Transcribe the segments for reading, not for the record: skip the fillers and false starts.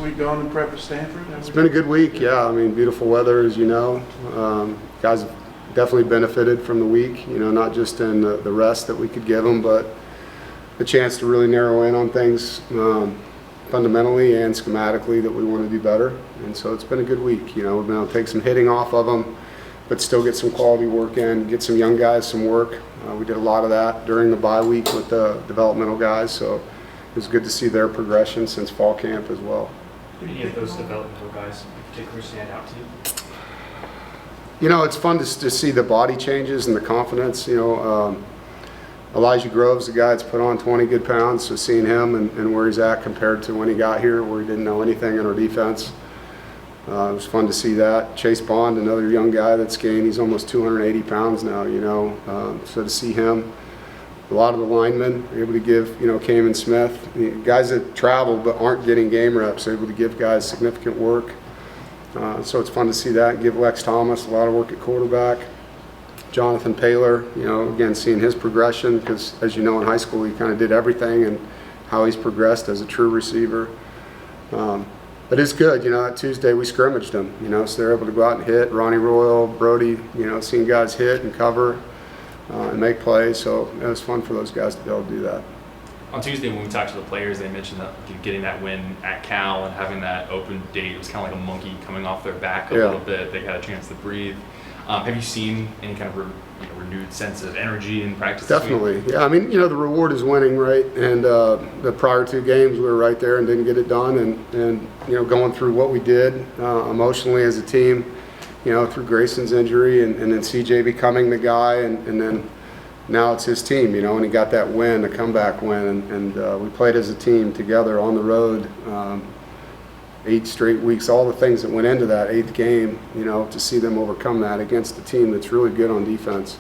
Week gone in prep at Stanford? It's been a good week, yeah. I mean, beautiful weather, as you know. Guys have definitely benefited from the week, not just in the rest that we could give them, but the chance to really narrow in on things fundamentally and schematically that we want to do better. And so it's been a good week. We've been able to take some hitting off of them, but still get some quality work in, get some young guys some work. We did a lot of that during the bye week with the developmental guys, so it was good to see their progression since fall camp as well. Do any of those developmental guys in particular stand out to you? It's fun to see the body changes and the confidence. Elijah Grove's the guy that's put on 20 good pounds, so seeing him and where he's at compared to when he got here, where he didn't know anything in our defense. It was fun to see that. Chase Bond, another young guy that's gained, he's almost 280 pounds now, so to see him. A lot of the linemen are able to give, Kamen Smith, guys that travel but aren't getting game reps, are able to give guys significant work. So it's fun to see that. Give Lex Thomas a lot of work at quarterback. Jonathan Paylor, again, seeing his progression, because as you know, in high school he kind of did everything, and how he's progressed as a true receiver. But it's good, that Tuesday we scrimmaged them, so they're able to go out and hit. Ronnie Royal, Brody, seeing guys hit and cover and make plays, so it was fun for those guys to be able to do that. On Tuesday, when we talked to the players, they mentioned that getting that win at Cal and having that open date, it was kind of like a monkey coming off their back a little bit. They got a chance to breathe. Have you seen any kind of renewed sense of energy in practice? Definitely, yeah. I mean, the reward is winning, right? And the prior two games, we were right there and didn't get it done. And going through what we did emotionally as a team, through Grayson's injury and then CJ becoming the guy, and then now it's his team, and he got that win, a comeback win, and we played as a team together on the road 8 straight weeks, all the things that went into that 8th game, to see them overcome that against a team that's really good on defense.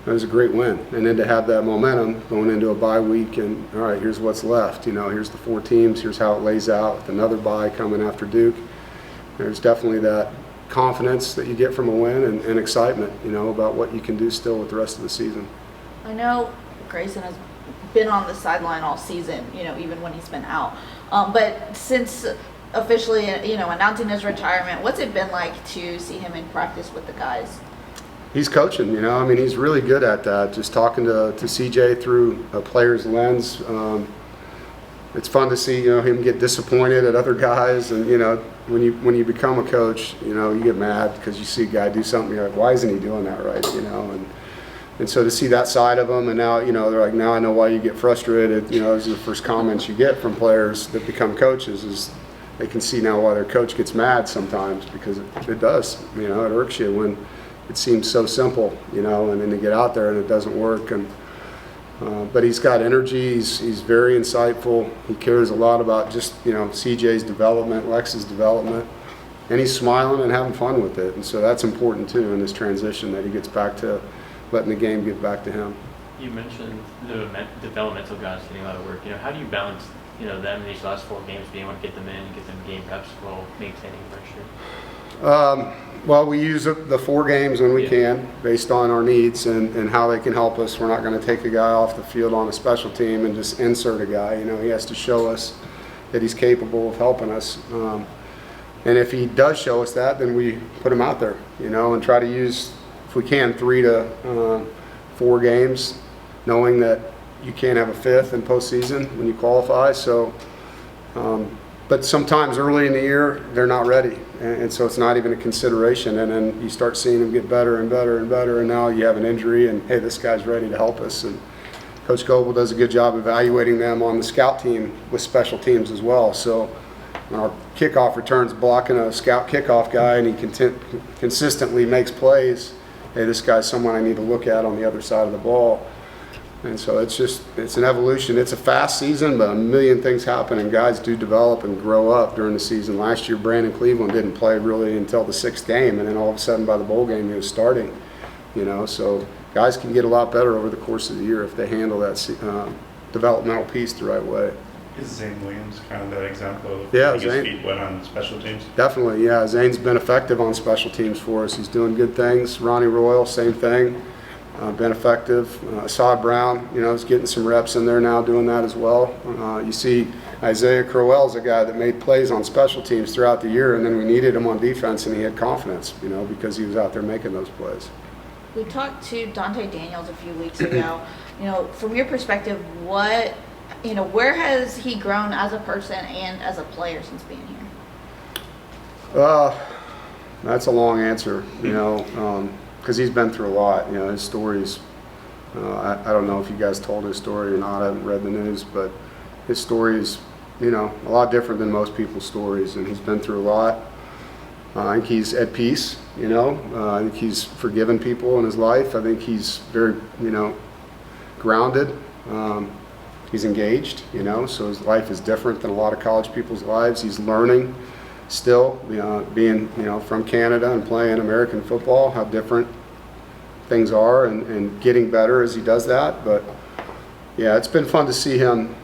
It was a great win. And then to have that momentum going into a bye week, and all right, here's what's left, here's the 4 teams, here's how it lays out with another bye coming after Duke. There's definitely that confidence that you get from a win and excitement, about what you can do still with the rest of the season. I know Grayson has been on the sideline all season, even when he's been out. But since officially, announcing his retirement, what's it been like to see him in practice with the guys? He's coaching, he's really good at that. Just talking to CJ through a player's lens. It's fun to see, him get disappointed at other guys, and when you become a coach, you get mad because you see a guy do something, you're like, why isn't he doing that right, and so to see that side of them, and now, they're like, now I know why you get frustrated. Those are the first comments you get from players that become coaches, is they can see now why their coach gets mad sometimes, because it does, it irks you when it seems so simple, and then to get out there and it doesn't work. And but he's got energy, he's very insightful, he cares a lot about just, CJ's development, Lex's development, and he's smiling and having fun with it. And so that's important too in this transition, that he gets back to letting the game get back to him. You mentioned the developmental guys getting a lot of work. How do you balance, them in these last 4 games, being able to get them in and get them game reps while maintaining pressure? Well, we use the 4 games when we can, based on our needs and how they can help us. We're not going to take a guy off the field on a special team and just insert a guy. He has to show us that he's capable of helping us. And if he does show us that, then we put him out there, and try to use, if we can, 3 to 4 games, knowing that you can't have a 5th in postseason when you qualify. So, but sometimes early in the year they're not ready, and so it's not even a consideration. And then you start seeing them get better and better and better, and now you have an injury, and hey, this guy's ready to help us. And Coach Goebel does a good job evaluating them on the scout team with special teams as well. So when our kickoff returns blocking a scout kickoff guy, and he consistently makes plays, hey, this guy's someone I need to look at on the other side of the ball. And so it's an evolution. It's a fast season, but a million things happen, and guys do develop and grow up during the season. Last year, Brandon Cleveland didn't play really until the 6th game, and then all of a sudden by the bowl game he was starting. So guys can get a lot better over the course of the year if they handle that developmental piece the right way. Is Zane Williams kind of that example of getting his feet wet on special teams? Definitely, yeah. Zane's been effective on special teams for us. He's doing good things. Ronnie Royal, same thing. Been effective. Assad Brown, is getting some reps in there now doing that as well. You see Isaiah Crowell's a guy that made plays on special teams throughout the year, and then we needed him on defense, and he had confidence, because he was out there making those plays. We talked to Dante Daniels a few weeks ago. From your perspective, where has he grown as a person and as a player since being here? That's a long answer, because he's been through a lot. His stories. I don't know if you guys told his story or not. I haven't read the news, but his story is, a lot different than most people's stories, and he's been through a lot. I think he's at peace, I think he's forgiven people in his life. I think he's very, grounded. He's engaged, so his life is different than a lot of college people's lives. He's learning still, being, from Canada and playing American football, how different things are, and getting better as he does that. But yeah, it's been fun to see him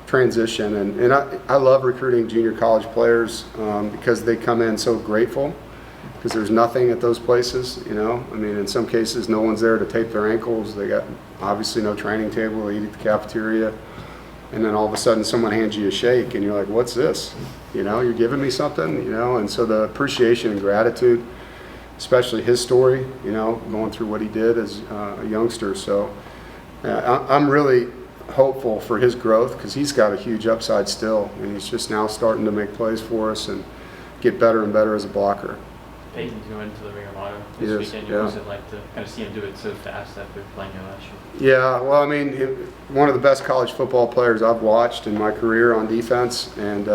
transition, and I love recruiting junior college players because they come in so grateful, because there's nothing at those places. In some cases no one's there to tape their ankles. They got obviously no training table. They eat at the cafeteria, and then all of a sudden someone hands you a shake and you're like, what's this? You're giving me something, and so the appreciation and gratitude, especially his story, going through what he did as a youngster. So I'm really hopeful for his growth, because he's got a huge upside still, and he's just now starting to make plays for us and get better and better as a blocker. Peyton's going to the Ring of Honor He this is, weekend. yeah. What's it like to kind of see him do it so fast after playing him last year? Yeah, well, one of the best college football players I've watched in my career on defense, and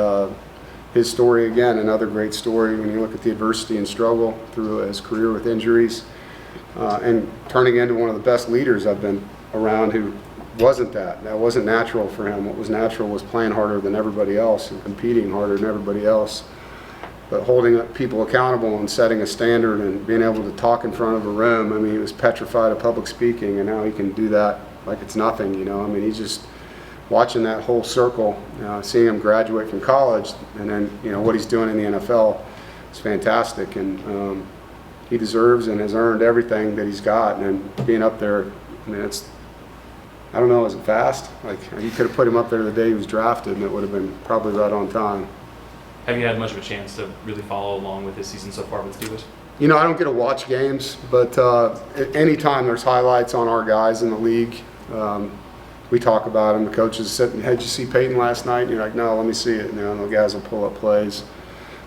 his story, again, another great story when you look at the adversity and struggle through his career with injuries, and turning into one of the best leaders I've been around, who wasn't that. That wasn't natural for him. What was natural was playing harder than everybody else and competing harder than everybody else. But holding people accountable and setting a standard and being able to talk in front of a room. He was petrified of public speaking, and now he can do that like it's nothing, He's just watching that whole circle, seeing him graduate from college, and then, what he's doing in the NFL is fantastic. And he deserves and has earned everything that he's got. And being up there, I don't know, is it fast? You could have put him up there the day he was drafted, and it would have been probably right on time. Have you had much of a chance to really follow along with his season so far with the Steelers? I don't get to watch games, but anytime there's highlights on our guys in the league, we talk about them. The coaches said, hey, did you see Peyton last night? And you're like, no, let me see it. And the guys will pull up plays.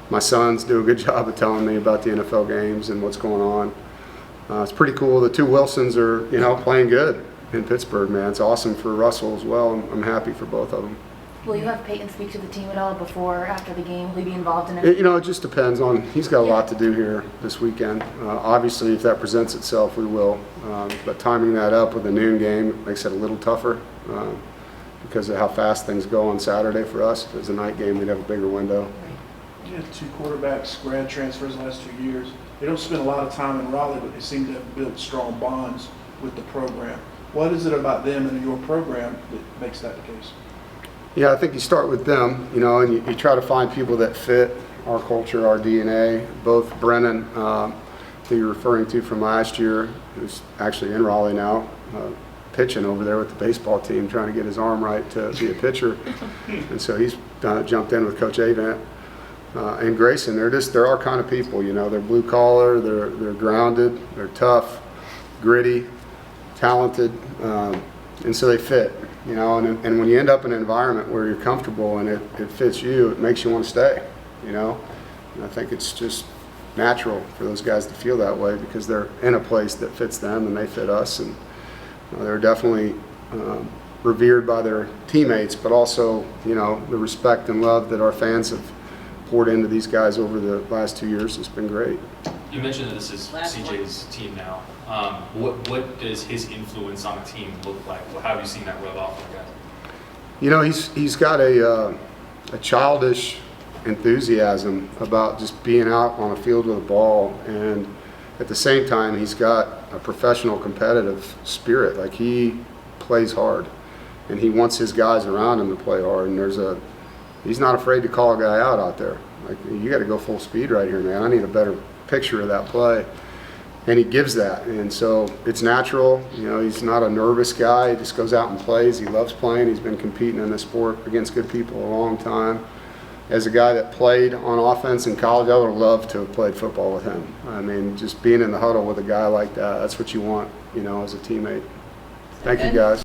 My sons do a good job of telling me about the NFL games and what's going on. It's pretty cool. The two Wilsons are, playing good in Pittsburgh, man. It's awesome for Russell as well. I'm happy for both of them. Will you have Peyton speak to the team at all before or after the game? Will he be involved in it? It just depends on, he's got a lot to do here this weekend. Obviously, if that presents itself, we will. But timing that up with a noon game makes it a little tougher because of how fast things go on Saturday for us. If it was a night game, we'd have a bigger window. You had two quarterbacks, grad transfers the last 2 years. They don't spend a lot of time in Raleigh, but they seem to have built strong bonds with the program. What is it about them and your program that makes that the case? Yeah, I think you start with them, and you try to find people that fit our culture, our DNA. Both Brennan, that you're referring to from last year, who's actually in Raleigh now, pitching over there with the baseball team, trying to get his arm right to be a pitcher. And so he's jumped in with Coach Avant. And Grayson, they're our kind of people, They're blue collar, they're grounded, they're tough, gritty, talented, and so they fit. And when you end up in an environment where you're comfortable and it fits you, it makes you want to stay, And I think it's just natural for those guys to feel that way because they're in a place that fits them and they fit us. And they're definitely revered by their teammates, but also, the respect and love that our fans have poured into these guys over the last 2 years has been great. You mentioned that this is CJ's team now. What does his influence on the team look like? How have you seen that rub off on guys? He's got a childish enthusiasm about just being out on the field with a ball, and at the same time he's got a professional competitive spirit. Like, he plays hard and he wants his guys around him to play hard, and he's not afraid to call a guy out there. Like, you got to go full speed right here, man. I need a better picture of that play. and he gives that. And so it's natural. You know, he's not a nervous guy. He just goes out and plays. He loves playing. He's been competing in the sport against good people a long time. As a guy that played on offense in college, I would have loved to have played football with him. I mean, just being in the huddle with a guy like that, that's what you want, you know, as a teammate. Thank you, guys.